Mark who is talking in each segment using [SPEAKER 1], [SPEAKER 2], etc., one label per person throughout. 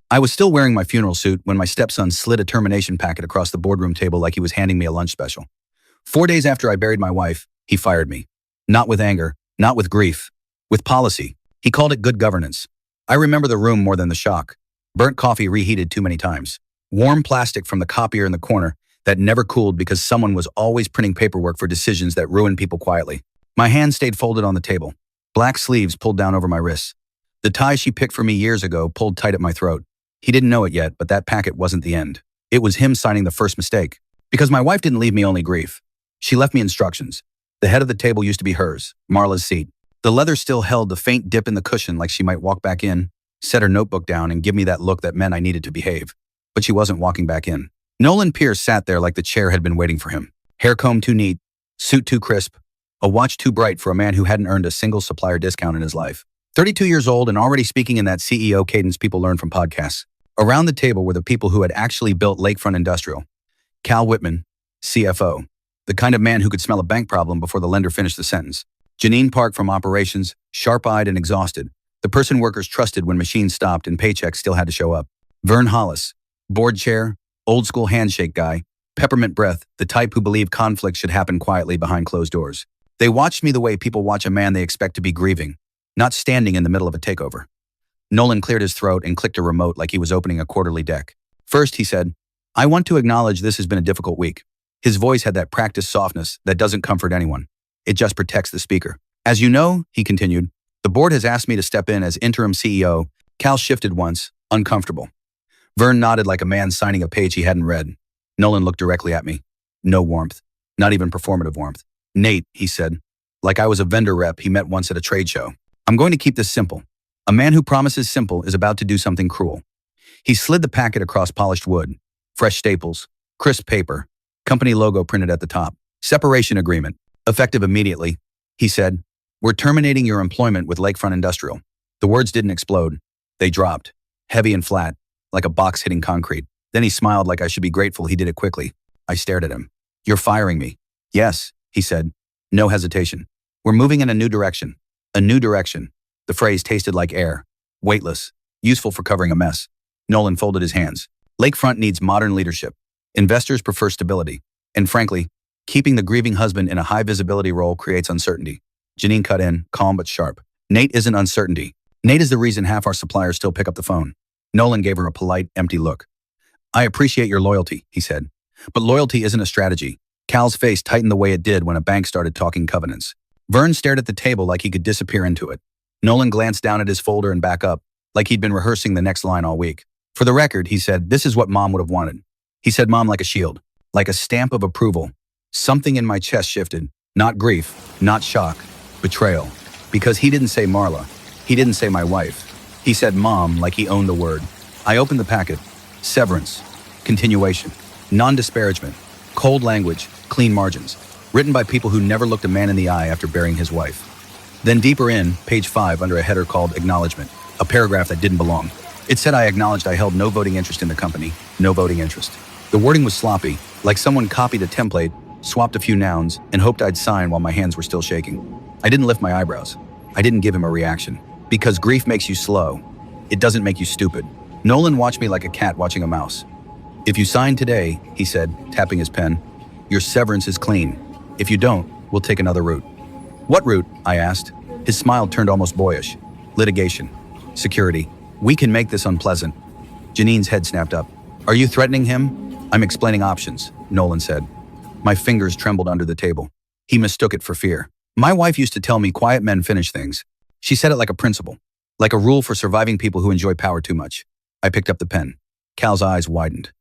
[SPEAKER 1] I was still wearing my funeral suit when my stepson slid a termination packet across the boardroom table like he was handing me a lunch special. 4 days after I buried my wife, he fired me. Not with anger, not with grief, with policy. He called it good governance. I remember the room more than the shock. Burnt coffee reheated too many times. Warm plastic from the copier in the corner that never cooled because someone was always printing paperwork for decisions that ruined people quietly. My hands stayed folded on the table. Black sleeves pulled down over my wrists. The tie she picked for me years ago pulled tight at my throat. He didn't know it yet, but that packet wasn't the end. It was him signing the first mistake. Because my wife didn't leave me only grief. She left me instructions. The head of the table used to be hers, Marla's seat. The leather still held the faint dip in the cushion like she might walk back in, set her notebook down and give me that look that meant I needed to behave. But she wasn't walking back in. Nolan Pierce sat there like the chair had been waiting for him. Hair comb too neat, suit too crisp, a watch too bright for a man who hadn't earned a single supplier discount in his life. 32 years old and already speaking in that CEO cadence people learn from podcasts. Around the table were the people who had actually built Lakefront Industrial. Cal Whitman, CFO, the kind of man who could smell a bank problem before the lender finished the sentence. Janine Park from operations, sharp-eyed and exhausted, the person workers trusted when machines stopped and paychecks still had to show up. Vern Hollis, board chair, old-school handshake guy, peppermint breath, the type who believed conflict should happen quietly behind closed doors. They watched me the way people watch a man they expect to be grieving, not standing in the middle of a takeover. Nolan cleared his throat and clicked a remote like he was opening a quarterly deck. First, he said, I want to acknowledge this has been a difficult week. His voice had that practiced softness that doesn't comfort anyone. It just protects the speaker. As you know, he continued, the board has asked me to step in as interim CEO. Cal shifted once, uncomfortable. Vern nodded like a man signing a page he hadn't read. Nolan looked directly at me. No warmth, not even performative warmth. Nate, he said, like I was a vendor rep he met once at a trade show. I'm going to keep this simple. A man who promises simple is about to do something cruel. He slid the packet across polished wood, fresh staples, crisp paper, company logo printed at the top. Separation agreement, effective immediately, he said. We're terminating your employment with Lakefront Industrial. The words didn't explode. They dropped, heavy and flat, like a box hitting concrete. Then he smiled like I should be grateful he did it quickly. I stared at him. You're firing me. Yes, he said. No hesitation. We're moving in a new direction. A new direction. The phrase tasted like air. Weightless. Useful for covering a mess. Nolan folded his hands. Lakefront needs modern leadership. Investors prefer stability. And frankly, keeping the grieving husband in a high-visibility role creates uncertainty. Janine cut in, calm but sharp. Nate isn't uncertainty. Nate is the reason half our suppliers still pick up the phone. Nolan gave her a polite, empty look. I appreciate your loyalty, he said. But loyalty isn't a strategy. Cal's face tightened the way it did when a bank started talking covenants. Vern stared at the table like he could disappear into it. Nolan glanced down at his folder and back up, like he'd been rehearsing the next line all week. For the record, he said, this is what Mom would have wanted. He said Mom like a shield, like a stamp of approval. Something in my chest shifted. Not grief, not shock, betrayal. Because he didn't say Marla. He didn't say my wife. He said Mom like he owned the word. I opened the packet. Severance. Continuation. Non-disparagement. Cold language. Clean margins. Written by people who never looked a man in the eye after burying his wife. Then deeper in, page 5 under a header called Acknowledgement. A paragraph that didn't belong. It said I acknowledged I held no voting interest in the company. No voting interest. The wording was sloppy, like someone copied a template, swapped a few nouns, and hoped I'd sign while my hands were still shaking. I didn't lift my eyebrows. I didn't give him a reaction. Because grief makes you slow. It doesn't make you stupid. Nolan watched me like a cat watching a mouse. If you sign today, he said, tapping his pen, your severance is clean. If you don't, we'll take another route. What route? I asked. His smile turned almost boyish. Litigation. Security. We can make this unpleasant. Janine's head snapped up. Are you threatening him? I'm explaining options, Nolan said. My fingers trembled under the table. He mistook it for fear. My wife used to tell me quiet men finish things. She said it like a principle, like a rule for surviving people who enjoy power too much. I picked up the pen. Cal's eyes widened.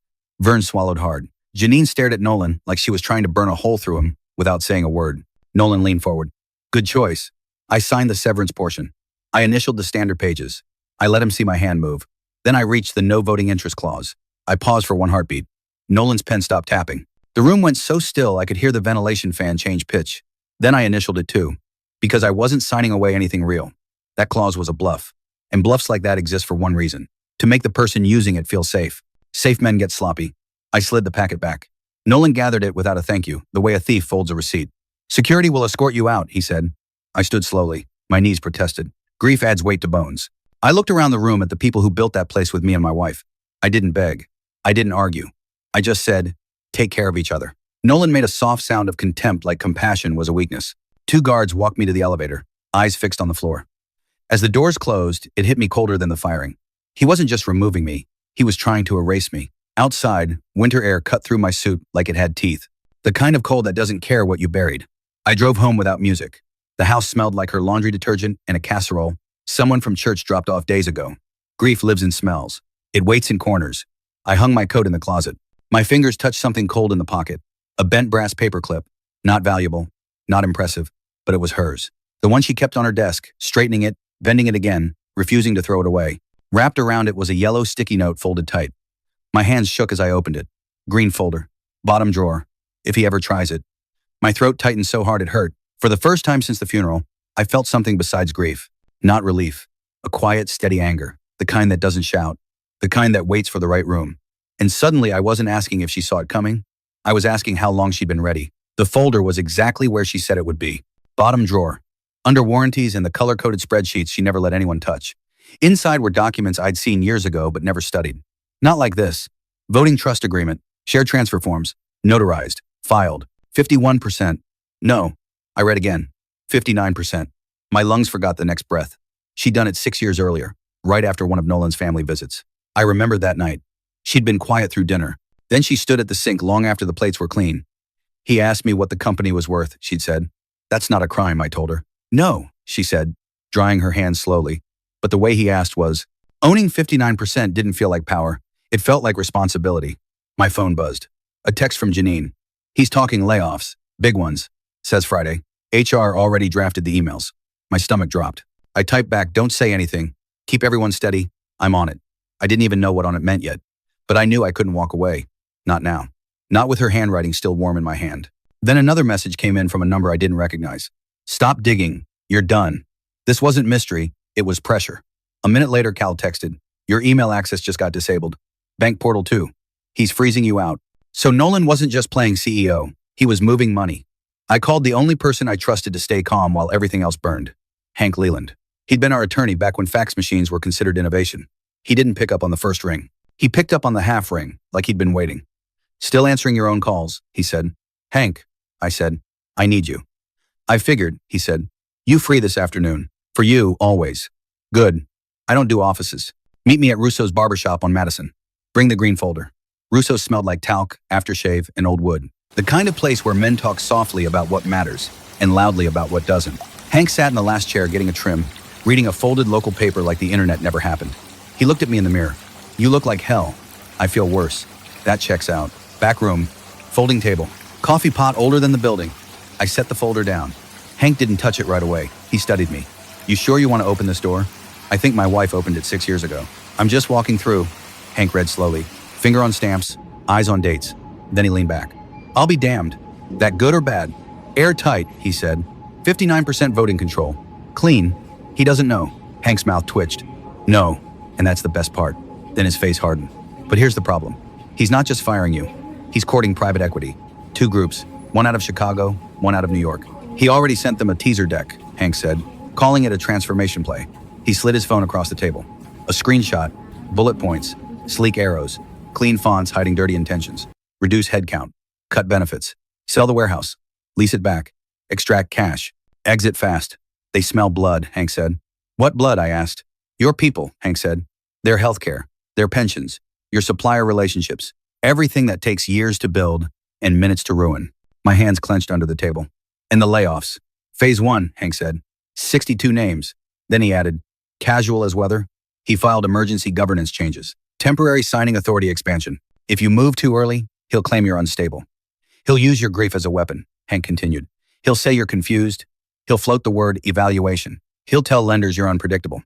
[SPEAKER 1] Vern swallowed hard. Janine stared at Nolan like she was trying to burn a hole through him without saying a word. Nolan leaned forward. Good choice. I signed the severance portion. I initialed the standard pages. I let him see my hand move. Then I reached the no voting interest clause. I paused for one heartbeat. Nolan's pen stopped tapping. The room went so still I could hear the ventilation fan change pitch. Then I initialed it too, because I wasn't signing away anything real. That clause was a bluff. And bluffs like that exist for one reason. To make the person using it feel safe. Safe men get sloppy. I slid the packet back. Nolan gathered it without a thank you, the way a thief folds a receipt. Security will escort you out, he said. I stood slowly. My knees protested. Grief adds weight to bones. I looked around the room at the people who built that place with me and my wife. I didn't beg. I didn't argue. I just said, take care of each other. Nolan made a soft sound of contempt like compassion was a weakness. Two guards walked me to the elevator, eyes fixed on the floor. As the doors closed, it hit me colder than the firing. He wasn't just removing me, he was trying to erase me. Outside, winter air cut through my suit like it had teeth. The kind of cold that doesn't care what you buried. I drove home without music. The house smelled like her laundry detergent and a casserole someone from church dropped off days ago. Grief lives in smells. It waits in corners. I hung my coat in the closet. My fingers touched something cold in the pocket. A bent brass paperclip. Not valuable, not impressive, but it was hers. The one she kept on her desk, straightening it, bending it again, refusing to throw it away. Wrapped around it was a yellow sticky note folded tight. My hands shook as I opened it. Green folder. Bottom drawer. If he ever tries it. My throat tightened so hard it hurt. For the first time since the funeral, I felt something besides grief. Not relief. A quiet, steady anger. The kind that doesn't shout. The kind that waits for the right room. And suddenly I wasn't asking if she saw it coming. I was asking how long she'd been ready. The folder was exactly where she said it would be. Bottom drawer. Under warranties and the color-coded spreadsheets she never let anyone touch. Inside were documents I'd seen years ago but never studied. Not like this. Voting trust agreement. Shared transfer forms. Notarized. Filed. 51%. No. I read again. 59%. My lungs forgot the next breath. She'd done it 6 years earlier, right after one of Nolan's family visits. I remembered that night. She'd been quiet through dinner. Then she stood at the sink long after the plates were clean. He asked me what the company was worth, she'd said. That's not a crime, I told her. No, she said, drying her hands slowly. But the way he asked was, owning 59% didn't feel like power. It felt like responsibility. My phone buzzed. A text from Janine. He's talking layoffs. Big ones. Says Friday. HR already drafted the emails. My stomach dropped. I typed back, don't say anything. Keep everyone steady. I'm on it. I didn't even know what on it meant yet. But I knew I couldn't walk away. Not now. Not with her handwriting still warm in my hand. Then another message came in from a number I didn't recognize. Stop digging. You're done. This wasn't mystery. It was pressure. A minute later, Cal texted. Your email access just got disabled. Bank portal too. He's freezing you out. So Nolan wasn't just playing CEO. He was moving money. I called the only person I trusted to stay calm while everything else burned. Hank Leland. He'd been our attorney back when fax machines were considered innovation. He didn't pick up on the first ring. He picked up on the half ring, like he'd been waiting. Still answering your own calls, he said. Hank, I said, I need you. I figured, he said. You free this afternoon. For you, always. Good. I don't do offices. Meet me at Russo's barbershop on Madison. Bring the green folder. Russo smelled like talc, aftershave, and old wood. The kind of place where men talk softly about what matters and loudly about what doesn't. Hank sat in the last chair getting a trim, reading a folded local paper like the internet never happened. He looked at me in the mirror. You look like hell. I feel worse. That checks out. Back room. Folding table. Coffee pot older than the building. I set the folder down. Hank didn't touch it right away. He studied me. You sure you want to open this door? I think my wife opened it 6 years ago. I'm just walking through. Hank read slowly. Finger on stamps. Eyes on dates. Then he leaned back. I'll be damned. That good or bad? Airtight, he said. 59% voting control. Clean. He doesn't know. Hank's mouth twitched. No. And that's the best part. Then his face hardened. But here's the problem. He's not just firing you. He's courting private equity. 2 groups. One out of Chicago, one out of New York. He already sent them a teaser deck, Hank said, calling it a transformation play. He slid his phone across the table. A screenshot. Bullet points. Sleek arrows. Clean fonts hiding dirty intentions. Reduce headcount. Cut benefits. Sell the warehouse. Lease it back. Extract cash. Exit fast. They smell blood, Hank said. What blood? I asked. Your people, Hank said. Their healthcare. Their pensions. Your supplier relationships. Everything that takes years to build and minutes to ruin. My hands clenched under the table. And the layoffs. Phase 1, Hank said. 62 names. Then he added, casual as weather. He filed emergency governance changes. Temporary signing authority expansion. If you move too early, he'll claim you're unstable. He'll use your grief as a weapon, Hank continued. He'll say you're confused. He'll float the word evaluation. He'll tell lenders you're unpredictable.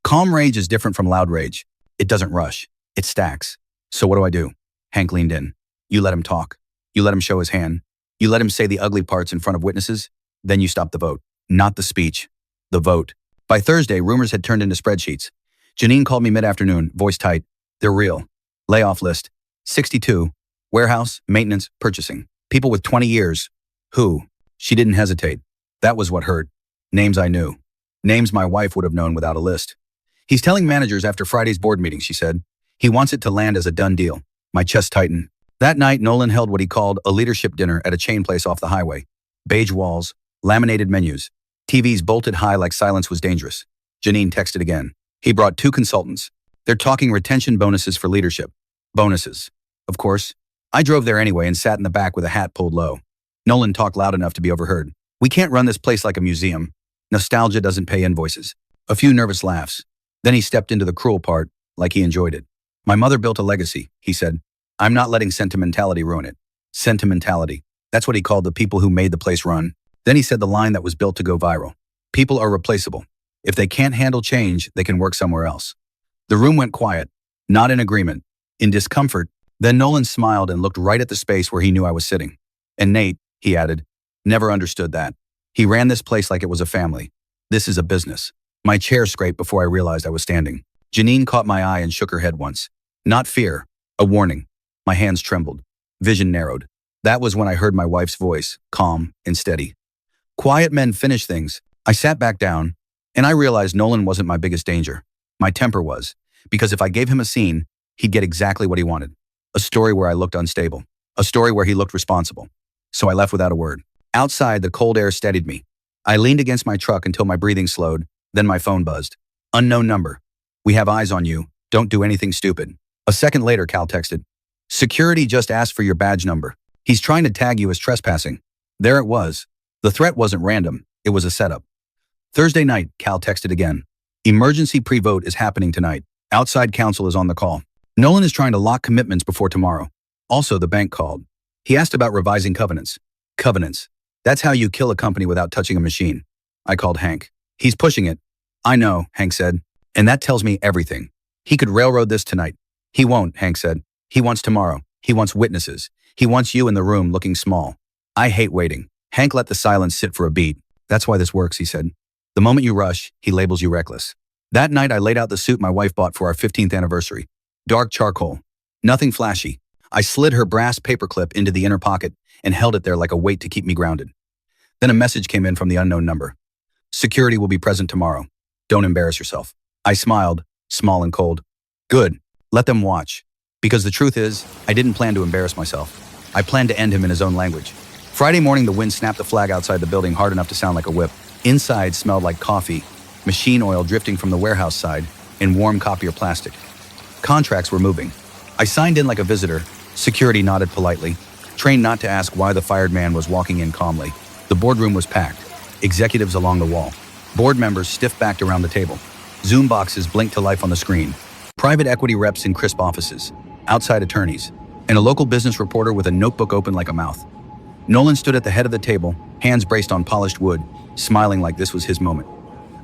[SPEAKER 1] Calm rage is different from loud rage. It doesn't rush. It stacks. So what do? Hank leaned in. You let him talk. You let him show his hand. You let him say the ugly parts in front of witnesses. Then you stop the vote. Not the speech. The vote. By Thursday, rumors had turned into spreadsheets. Janine called me mid-afternoon, voice tight. They're real. Layoff list. 62. Warehouse, maintenance, purchasing. People with 20 years. Who? She didn't hesitate. That was what hurt. Names I knew. Names my wife would have known without a list. He's telling managers after Friday's board meeting, she said. He wants it to land as a done deal. My chest tightened. That night, Nolan held what he called a leadership dinner at a chain place off the highway. Beige walls, laminated menus, TVs bolted high like silence was dangerous. Janine texted again. He brought 2 consultants. They're talking retention bonuses for leadership. Bonuses. Of course. I drove there anyway and sat in the back with a hat pulled low. Nolan talked loud enough to be overheard. We can't run this place like a museum. Nostalgia doesn't pay invoices. A few nervous laughs. Then he stepped into the cruel part, like he enjoyed it. My mother built a legacy, he said. I'm not letting sentimentality ruin it. Sentimentality. That's what he called the people who made the place run. Then he said the line that was built to go viral. People are replaceable. If they can't handle change, they can work somewhere else. The room went quiet, not in agreement, in discomfort. Then Nolan smiled and looked right at the space where he knew I was sitting. And Nate, he added, never understood that. He ran this place like it was a family. This is a business. My chair scraped before I realized I was standing. Janine caught my eye and shook her head once. Not fear, a warning. My hands trembled. Vision narrowed. That was when I heard my wife's voice, calm and steady. Quiet men finish things. I sat back down, and I realized Nolan wasn't my biggest danger. My temper was, because if I gave him a scene, he'd get exactly what he wanted. A story where I looked unstable. A story where he looked responsible. So I left without a word. Outside, the cold air steadied me. I leaned against my truck until my breathing slowed, then my phone buzzed. Unknown number. We have eyes on you. Don't do anything stupid. A second later, Cal texted. Security just asked for your badge number. He's trying to tag you as trespassing. There it was. The threat wasn't random. It was a setup. Thursday night, Cal texted again. Emergency pre-vote is happening tonight. Outside counsel is on the call. Nolan is trying to lock commitments before tomorrow. Also, the bank called. He asked about revising covenants. Covenants. That's how you kill a company without touching a machine. I called Hank. He's pushing it. I know, Hank said. And that tells me everything. He could railroad this tonight. He won't, Hank said. He wants tomorrow. He wants witnesses. He wants you in the room looking small. I hate waiting. Hank let the silence sit for a beat. That's why this works, he said. The moment you rush, he labels you reckless. That night, I laid out the suit my wife bought for our 15th anniversary. Dark charcoal. Nothing flashy. I slid her brass paperclip into the inner pocket and held it there like a weight to keep me grounded. Then a message came in from the unknown number. Security will be present tomorrow. Don't embarrass yourself. I smiled, small and cold. Good. Let them watch. Because the truth is, I didn't plan to embarrass myself. I planned to end him in his own language. Friday morning, the wind snapped the flag outside the building hard enough to sound like a whip. Inside smelled like coffee, machine oil drifting from the warehouse side, and warm copier plastic. Contracts were moving. I signed in like a visitor. Security nodded politely, trained not to ask why the fired man was walking in calmly. The boardroom was packed. Executives along the wall. Board members stiff-backed around the table. Zoom boxes blinked to life on the screen. Private equity reps in crisp offices. Outside attorneys. And a local business reporter with a notebook open like a mouth. Nolan stood at the head of the table, hands braced on polished wood, smiling like this was his moment.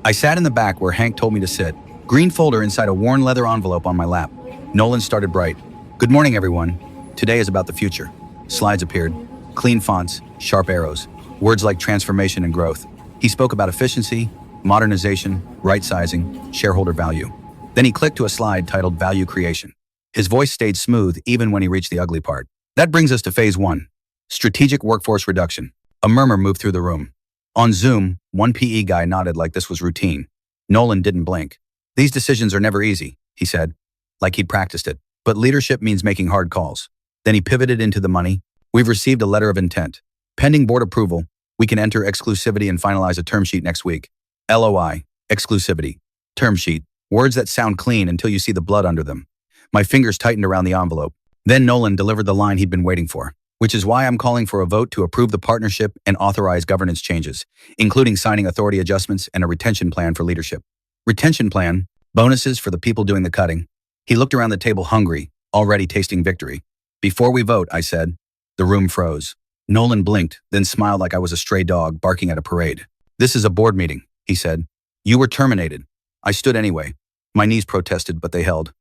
[SPEAKER 1] I sat in the back where Hank told me to sit. Green folder inside a worn leather envelope on my lap. Nolan started bright. Good morning, everyone. Today is about the future. Slides appeared. Clean fonts, sharp arrows. Words like transformation and growth. He spoke about efficiency, modernization, right-sizing, shareholder value. Then he clicked to a slide titled Value Creation. His voice stayed smooth even when he reached the ugly part. That brings us to phase 1. Strategic workforce reduction. A murmur moved through the room. On Zoom, one PE guy nodded like this was routine. Nolan didn't blink. These decisions are never easy, he said, like he'd practiced it. But leadership means making hard calls. Then he pivoted into the money. We've received a letter of intent. Pending board approval, we can enter exclusivity and finalize a term sheet next week. LOI, exclusivity, term sheet, words that sound clean until you see the blood under them. My fingers tightened around the envelope. Then Nolan delivered the line he'd been waiting for, which is why I'm calling for a vote to approve the partnership and authorize governance changes, including signing authority adjustments and a retention plan for leadership. Retention plan, bonuses for the people doing the cutting. He looked around the table hungry, already tasting victory. Before we vote, I said. The room froze. Nolan blinked, then smiled like I was a stray dog barking at a parade. This is a board meeting, he said. You were terminated. I stood anyway. My knees protested, but they held.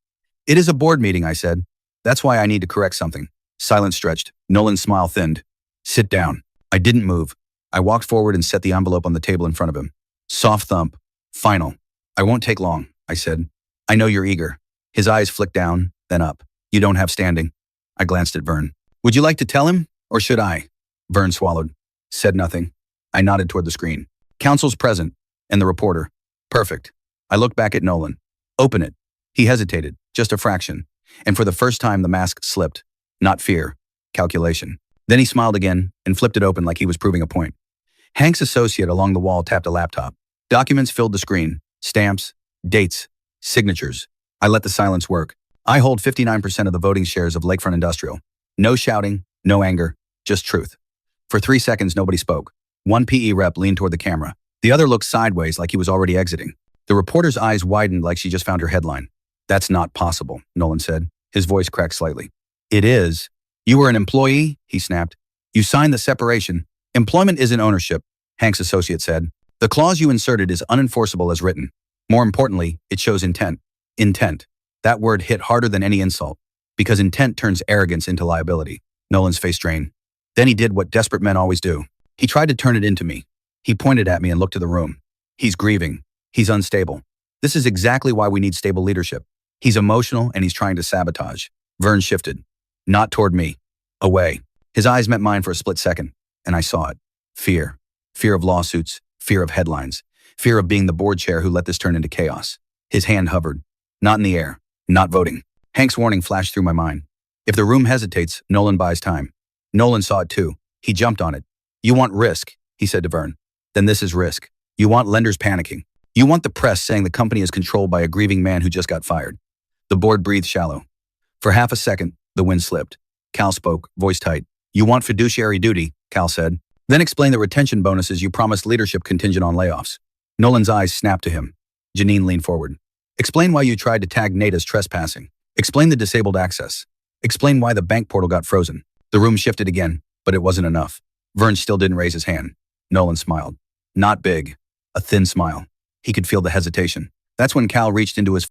[SPEAKER 1] It is a board meeting, I said. That's why I need to correct something. Silence stretched. Nolan's smile thinned. Sit down. I didn't move. I walked forward and set the envelope on the table in front of him. Soft thump. Final. I won't take long, I said. I know you're eager. His eyes flicked down, then up. You don't have standing. I glanced at Vern. Would you like to tell him, or should I? Vern swallowed. Said nothing. I nodded toward the screen. Counsel's present, and the reporter. Perfect. I looked back at Nolan. Open it. He hesitated, just a fraction. And for the first time, the mask slipped. Not fear, calculation. Then he smiled again and flipped it open like he was proving a point. Hank's associate along the wall tapped a laptop. Documents filled the screen. Stamps, dates, signatures. I let the silence work. I hold 59% of the voting shares of Lakefront Industrial. No shouting, no anger, just truth. For 3 seconds, nobody spoke. One PE rep leaned toward the camera. The other looked sideways like he was already exiting. The reporter's eyes widened like she just found her headline. That's not possible, Nolan said. His voice cracked slightly. It is. You were an employee, he snapped. You signed the separation. Employment isn't ownership, Hank's associate said. The clause you inserted is unenforceable as written. More importantly, it shows intent. Intent. That word hit harder than any insult, because intent turns arrogance into liability. Nolan's face drained. Then he did what desperate men always do. He tried to turn it into me. He pointed at me and looked to the room. He's grieving. He's unstable. This is exactly why we need stable leadership. He's emotional and he's trying to sabotage. Vern shifted. Not toward me. Away. His eyes met mine for a split second, and I saw it. Fear. Fear of lawsuits. Fear of headlines. Fear of being the board chair who let this turn into chaos. His hand hovered. Not in the air. Not voting. Hank's warning flashed through my mind. If the room hesitates, Nolan buys time. Nolan saw it too. He jumped on it. You want risk, he said to Vern. Then this is risk. You want lenders panicking. You want the press saying the company is controlled by a grieving man who just got fired. The board breathed shallow. For half a second, the wind slipped. Cal spoke, voice tight. You want fiduciary duty, Cal said. Then explain the retention bonuses you promised leadership contingent on layoffs. Nolan's eyes snapped to him. Janine leaned forward. Explain why you tried to tag Nate as trespassing. Explain the disabled access. Explain why the bank portal got frozen. The room shifted again, but it wasn't enough. Vern still didn't raise his hand. Nolan smiled. Not big. A thin smile. He could feel the hesitation. That's when Cal reached into his